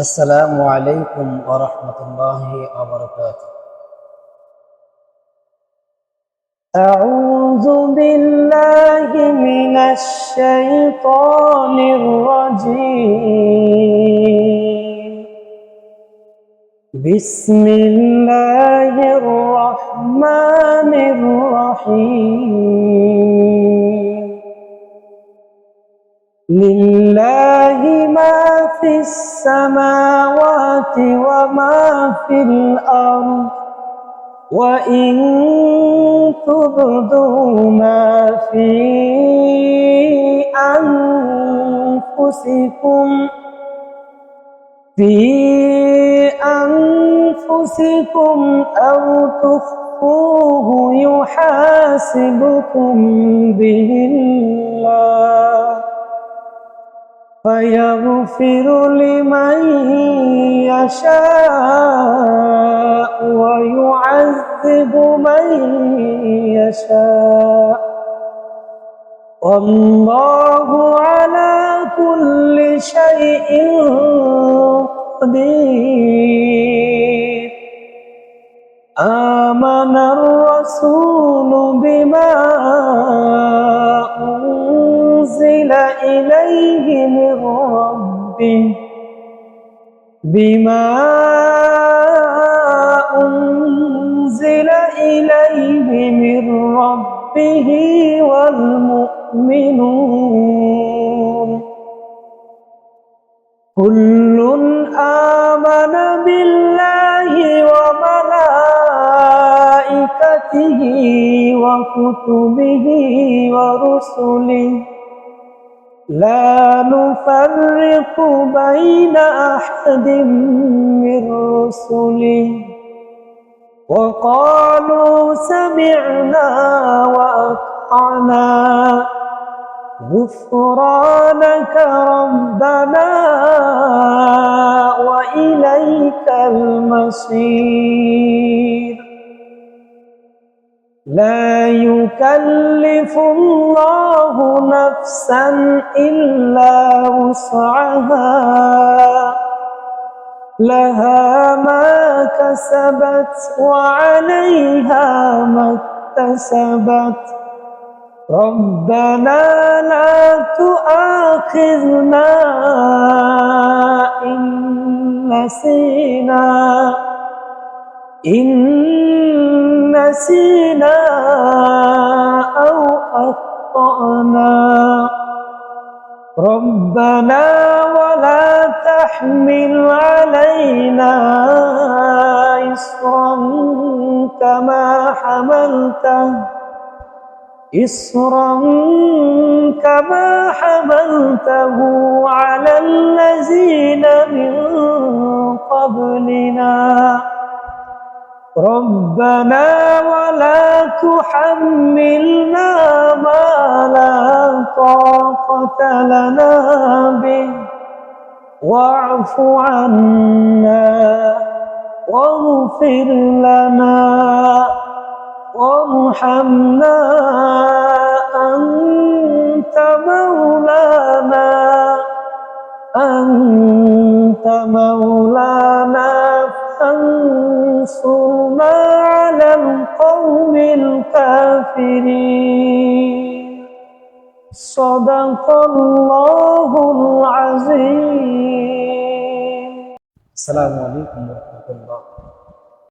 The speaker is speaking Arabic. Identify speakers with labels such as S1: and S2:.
S1: আসসালামু আলাইকুম ওয়া রাহমাতুল্লাহি ওয়া বারাকাতুহু। আউযু বিল্লাহি মিনাশ শাইতানির রাজীম। বিসমিল্লাহির রাহমানির রাহিম। লিল্লাহি মা ফিস সামাওয়াতি ওয়া মা ফিল আরদ ওয়া ইন তুবদু মা ফি আনফুসিকুম আও তুখফুহু ইউহাসিবুকুম বিহিল্লাহ فيغفر لمن يشاء ويعذب من يشاء والله على كل شيء قدير. آمن الرسول بما أنزل إليه من ربه والمؤمنون كل آمن بالله وملائكته وكتبه ورسله لا نفرق بين أحد من رسله وقالوا سمعنا وأطعنا غفرانك ربنا وإليك المصير. لا يكلف الله نفسا إلا وسعها لها ما كسبت وعليها ما اكتسبت ربنا لا تؤاخذنا إن نسينا أو أخطأنا ربنا ولا تحمل علينا إصرا كما حملته على الذين من قبلنا ربنا ولا تحملنا ما لا طاقة لنا به واعف عنا واغفر لنا وارحمنا أنت مولانا فانصرنا على القوم الكافرين. صدق الله العظيم. السلام عليكم ورحمة الله.